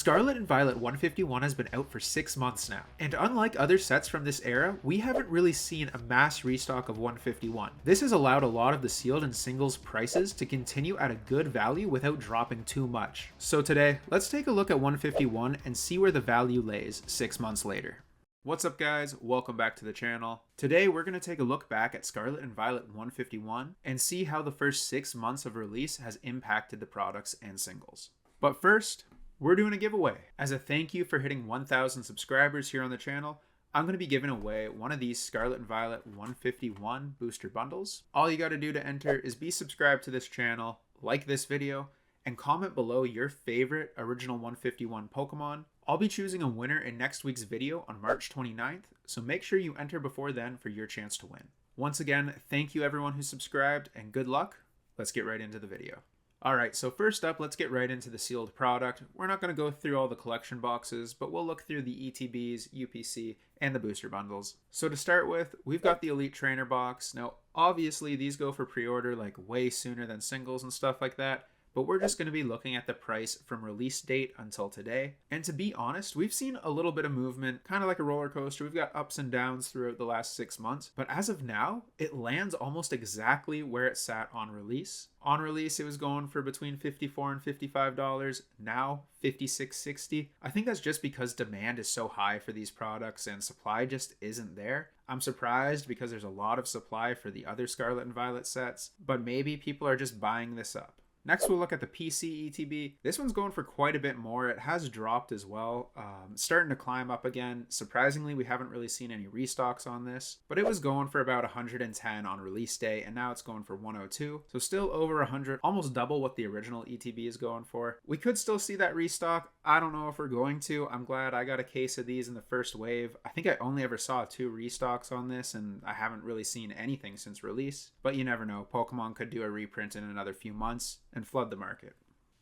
Scarlet and Violet 151 has been out for 6 months now, and unlike other sets from this era, we haven't really seen a mass restock of 151. This has allowed a lot of the sealed and singles prices to continue at a good value without dropping too much. So today, let's take a look at 151 and see where the value lays 6 months later. What's up guys, welcome back to the channel. Today we're going to take a look back at Scarlet and Violet 151 and see how the first 6 months of release has impacted the products and singles. But first, we're doing a giveaway. As a thank you for hitting 1,000 subscribers here on the channel, I'm going to be giving away one of these Scarlet and Violet 151 booster bundles. All you got to do to enter is be subscribed to this channel, like this video, and comment below your favorite original 151 Pokemon. I'll be choosing a winner in next week's video on March 29th, so make sure you enter before then for your chance to win. Once again, thank you everyone who subscribed, and good luck. Let's get right into the video. Alright, so first up, let's get right into the sealed product. We're not going to go through all the collection boxes, but we'll look through the ETBs, UPC, and the booster bundles. So to start with, we've got the Elite Trainer box. Now, obviously, these go for pre-order like way sooner than singles and stuff like that, but we're just going to be looking at the price from release date until today. And to be honest, we've seen a little bit of movement, kind of like a roller coaster. We've got ups and downs throughout the last 6 months, but as of now, it lands almost exactly where it sat on release. On release, it was going for between $54 and $55. Now, $56.60. I think that's just because demand is so high for these products and supply just isn't there. I'm surprised because there's a lot of supply for the other Scarlet and Violet sets, but maybe people are just buying this up. Next, we'll look at the PC ETB. This one's going for quite a bit more. It has dropped as well, starting to climb up again. Surprisingly, we haven't really seen any restocks on this, but it was going for about 110 on release day, and now it's going for 102. So still over 100, almost double what the original ETB is going for. We could still see that restock. I don't know if we're going to. I'm glad I got a case of these in the first wave. I think I only ever saw 2 restocks on this, and I haven't really seen anything since release. But you never know. Pokemon could do a reprint in another few months and flood the market.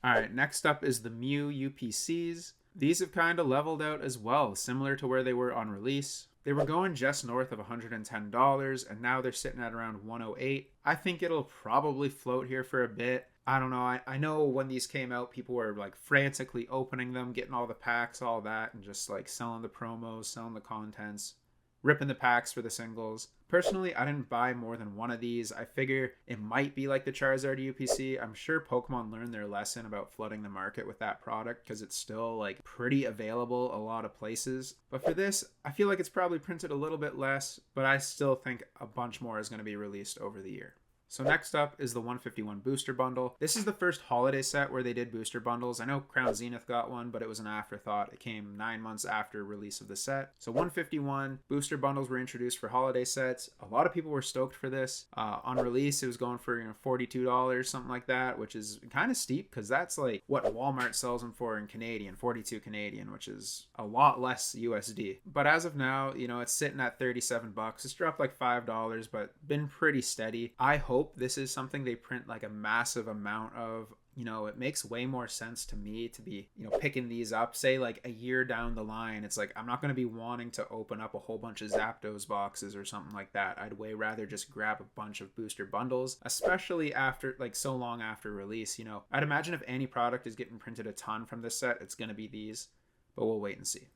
Alright, next up is the Mew UPCs. These have kind of leveled out as well, similar to where they were on release. They were going just north of $110, and now they're sitting at around $108. I think it'll probably float here for a bit. I don't know. I know when these came out, people were like frantically opening them, getting all the packs, all that, and just like selling the promos, selling the contents, ripping the packs for the singles. Personally, I didn't buy more than one of these. I figure it might be like the Charizard UPC. I'm sure Pokemon learned their lesson about flooding the market with that product because it's still like pretty available a lot of places. But for this, I feel like it's probably printed a little bit less, but I still think a bunch more is going to be released over the year. So next up is the 151 booster bundle. This is the first holiday set where they did booster bundles. I know Crown Zenith got one, but it was an afterthought. It came 9 months after release of the set. So 151 booster bundles were introduced for holiday sets. A lot of people were stoked for this. On release, it was going for $42, something like that, which is kind of steep because that's like what Walmart sells them for in Canadian, 42 Canadian, which is a lot less USD. But as of now, it's sitting at $37. It's dropped like $5, but been pretty steady. I hope this is something they print like a massive amount of. It makes way more sense to me to be, picking these up, say like a year down the line. It's like, I'm not going to be wanting to open up a whole bunch of Zapdos boxes or something like that. I'd way rather just grab a bunch of booster bundles, especially after like so long after release. I'd imagine if any product is getting printed a ton from this set, it's going to be these, but we'll wait and see.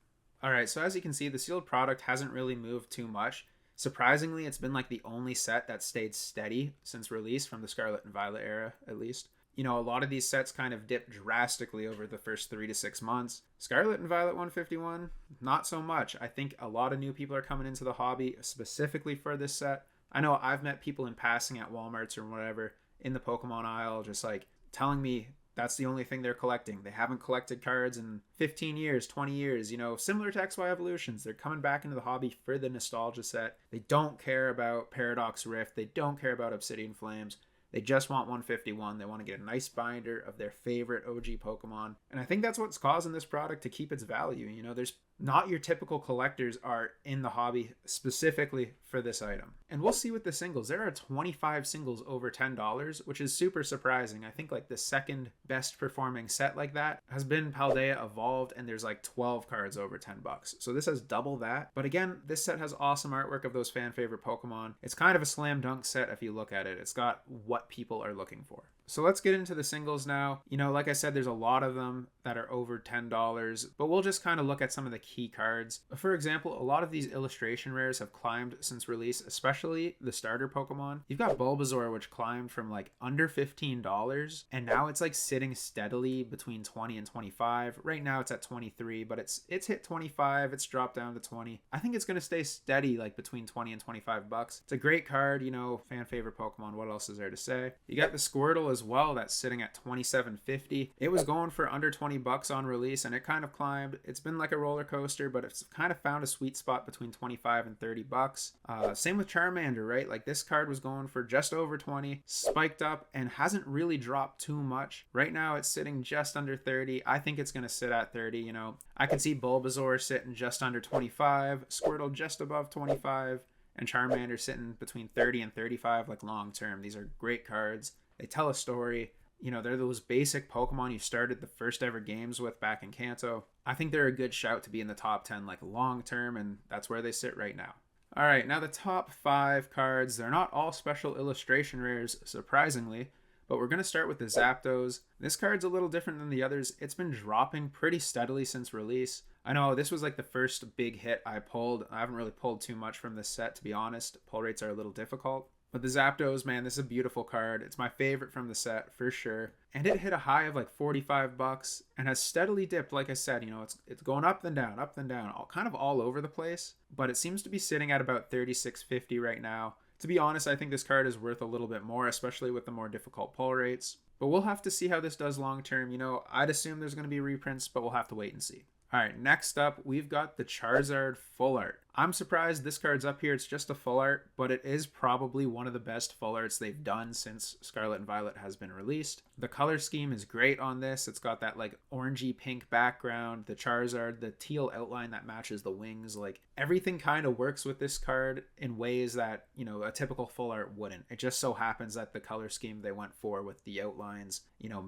All right. So as you can see, the sealed product hasn't really moved too much. Surprisingly, it's been like the only set that stayed steady since release from the Scarlet and Violet era, at least. A lot of these sets kind of dipped drastically over the first 3 to 6 months. Scarlet and Violet 151, not so much. I think a lot of new people are coming into the hobby specifically for this set. I know I've met people in passing at Walmarts or whatever in the Pokemon aisle just like telling me that's the only thing they're collecting. They haven't collected cards in 15 years, 20 years, similar to XY Evolutions. They're coming back into the hobby for the nostalgia set. They don't care about Paradox Rift. They don't care about Obsidian Flames. They just want 151. They want to get a nice binder of their favorite OG Pokemon. And I think that's what's causing this product to keep its value. There's not your typical collectors are in the hobby specifically for this item. And we'll see with the singles. There are 25 singles over $10, which is super surprising. I think like the second best performing set like that has been Paldea Evolved, and there's like 12 cards over $10. So this has double that. But again, this set has awesome artwork of those fan favorite Pokemon. It's kind of a slam dunk set if you look at it. It's got what people are looking for. So let's get into the singles now. Like I said, there's a lot of them that are over $10, but we'll just kind of look at some of the key cards. For example, a lot of these illustration rares have climbed since release, especially the starter Pokemon. You've got Bulbasaur, which climbed from like under $15, and now it's like sitting steadily between 20 and 25. Right now it's at 23, but it's hit 25, it's dropped down to 20. I think it's going to stay steady like between 20 and 25 bucks. It's a great card, fan favorite Pokemon. What else is there to say? You got the Squirtle as well, that's sitting at $27.50. It was going for under 20 bucks on release, and it kind of climbed. It's been like a roller coaster, but it's kind of found a sweet spot between 25 and 30 bucks. Same with Charmander, right? Like this card was going for just over 20, spiked up, and hasn't really dropped too much. Right now it's sitting just under 30. I think it's going to sit at 30. I could see Bulbasaur sitting just under 25, Squirtle just above 25, and Charmander sitting between 30 and 35 like long term. These are great cards. They tell a story. They're those basic Pokemon you started the first ever games with back in Kanto. I think they're a good shout to be in the top 10 like long term, and that's where they sit right now. All right, now the top 5 cards. They're not all special illustration rares, surprisingly, but we're going to start with the Zapdos. This card's a little different than the others. It's been dropping pretty steadily since release. I know this was like the first big hit I pulled. I haven't really pulled too much from this set, to be honest. Pull rates are a little difficult. But the Zapdos, man, this is a beautiful card. It's my favorite from the set, for sure. And it hit a high of like 45 bucks and has steadily dipped. Like I said, it's going up and down, kind of all over the place. But it seems to be sitting at about 36.50 right now. To be honest, I think this card is worth a little bit more, especially with the more difficult pull rates. But we'll have to see how this does long term. I'd assume there's going to be reprints, but we'll have to wait and see. All right, next up, we've got the Charizard Full Art. I'm surprised this card's up here. It's just a full art, but it is probably one of the best full arts they've done since Scarlet and Violet has been released. The color scheme is great on this. It's got that like orangey pink background, the Charizard, the teal outline that matches the wings. Like everything kind of works with this card in ways that, a typical full art wouldn't. It just so happens that the color scheme they went for with the outlines,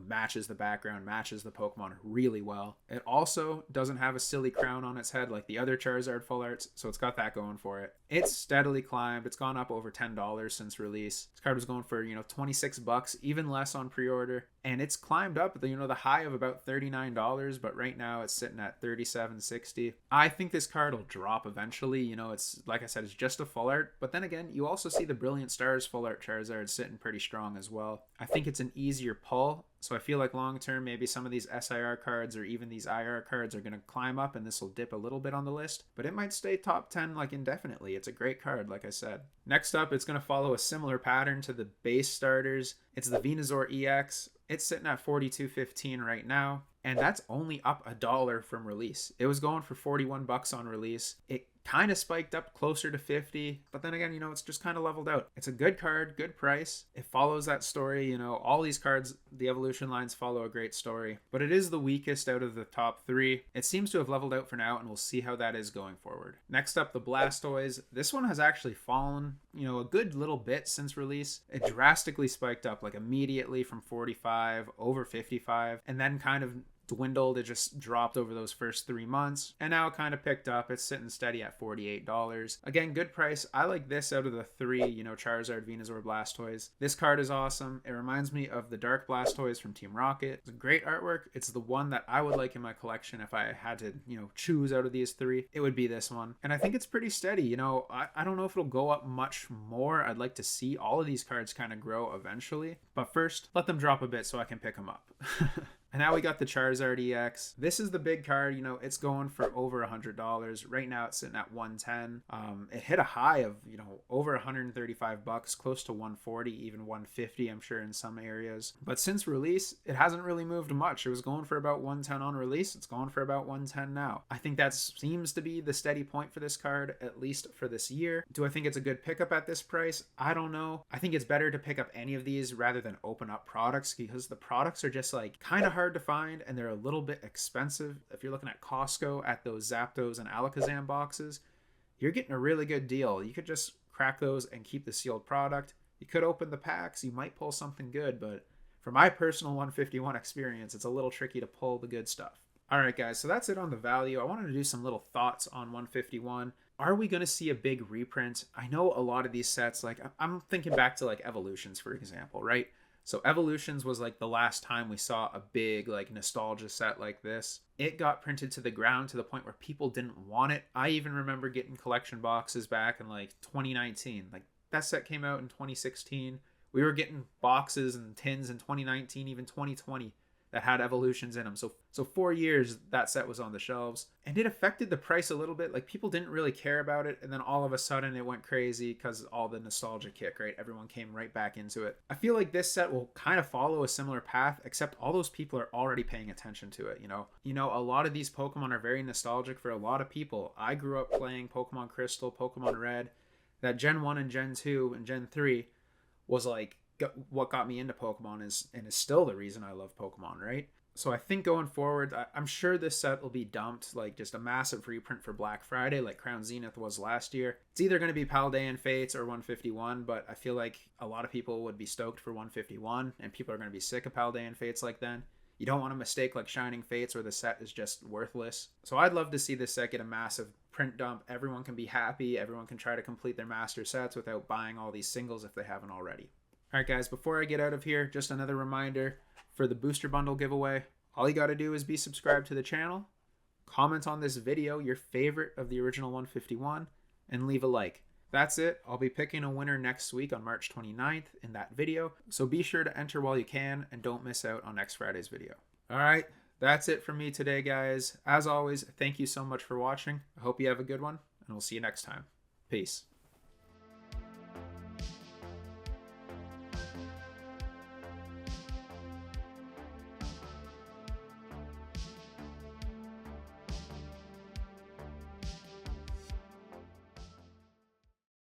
matches the background, matches the Pokemon really well. It also doesn't have a silly crown on its head like the other Charizard full arts, so it's got that going for it. It's steadily climbed. It's gone up over $10 since release. This card was going for 26 bucks, even less on pre-order, and it's climbed up the high of about $39, but right now it's sitting at $37.60. I think this card will drop eventually. It's like I said, it's just a full art, but then again, you also see the Brilliant Stars full art Charizard sitting pretty strong as well. I think it's an easier pull, so I feel like long term, maybe some of these SIR cards or even these IR cards are going to climb up and this will dip a little bit on the list, but it might stay top 10 like indefinitely. It's a great card, like I said. Next up, it's going to follow a similar pattern to the base starters. It's the Venusaur EX. It's sitting at $42.15 right now, and that's only up $1 from release. It was going for 41 bucks on release. It kind of spiked up closer to 50, but then again, it's just kind of leveled out. It's a good card, good price. It follows that story. All these cards, the evolution lines follow a great story, but it is the weakest out of the top 3. It seems to have leveled out for now, and we'll see how that is going forward. Next up, the Blastoise. This one has actually fallen, a good little bit since release. It drastically spiked up like immediately from 45 over 55, and then kind of dwindled. It just dropped over those first 3 months, and now it kind of picked up. It's sitting steady at $48. Again, good price. I like this out of the 3, Charizard, Venusaur, Blastoise. This card is awesome. It reminds me of the Dark Blastoise from Team Rocket. It's a great artwork. It's the one that I would like in my collection if I had to, choose out of these 3. It would be this one, and I think it's pretty steady. I don't know if it'll go up much more. I'd like to see all of these cards kind of grow eventually, but first, let them drop a bit so I can pick them up. And now we got the Charizard EX. This is the big card. It's going for over $100. Right now it's sitting at $110. It hit a high of, over 135 bucks, close to 140, even 150, I'm sure, in some areas. But since release, it hasn't really moved much. It was going for about 110 on release. It's going for about 110 now. I think that seems to be the steady point for this card, at least for this year. Do I think it's a good pickup at this price? I don't know. I think it's better to pick up any of these rather than open up products, because the products are just like kind of hard to find, and they're a little bit expensive. If you're looking at Costco at those Zapdos and Alakazam boxes, you're getting a really good deal. You could just crack those and keep the sealed product. You could open the packs, you might pull something good, but for my personal 151 experience, it's a little tricky to pull the good stuff. All right, guys, so that's it on the value. I wanted to do some little thoughts on 151. Are we going to see a big reprint? I know a lot of these sets, like I'm thinking back to like Evolutions, for example, right? So Evolutions was like the last time we saw a big like nostalgia set like this. It got printed to the ground to the point where people didn't want it. I even remember getting collection boxes back in like 2019. Like that set came out in 2016. We were getting boxes and tins in 2019, even 2020 that had Evolutions in them. So 4 years that set was on the shelves, and it affected the price a little bit. Like people didn't really care about it, and then all of a sudden it went crazy because all the nostalgia kick, right? Everyone came right back into it. I feel like this set will kind of follow a similar path, except all those people are already paying attention to it. A lot of these Pokemon are very nostalgic for a lot of people. I grew up playing Pokemon Crystal, Pokemon Red. That Gen 1 and Gen 2 and Gen 3 was like what got me into Pokemon is still the reason I love Pokemon, right? So I think going forward, I'm sure this set will be dumped, like just a massive reprint for Black Friday, like Crown Zenith was last year. It's either going to be Paldean Fates or 151, but I feel like a lot of people would be stoked for 151, and people are going to be sick of Paldean Fates like then. You don't want a mistake like Shining Fates where the set is just worthless. So I'd love to see this set get a massive print dump. Everyone can be happy. Everyone can try to complete their master sets without buying all these singles if they haven't already. All right, guys, before I get out of here, just another reminder for the booster bundle giveaway. All you got to do is be subscribed to the channel, comment on this video your favorite of the original 151, and leave a like. That's it. I'll be picking a winner next week on March 29th in that video, so be sure to enter while you can and don't miss out on next Friday's video. All right, that's it from me today, guys. As always, thank you so much for watching. I hope you have a good one, and we'll see you next time. Peace.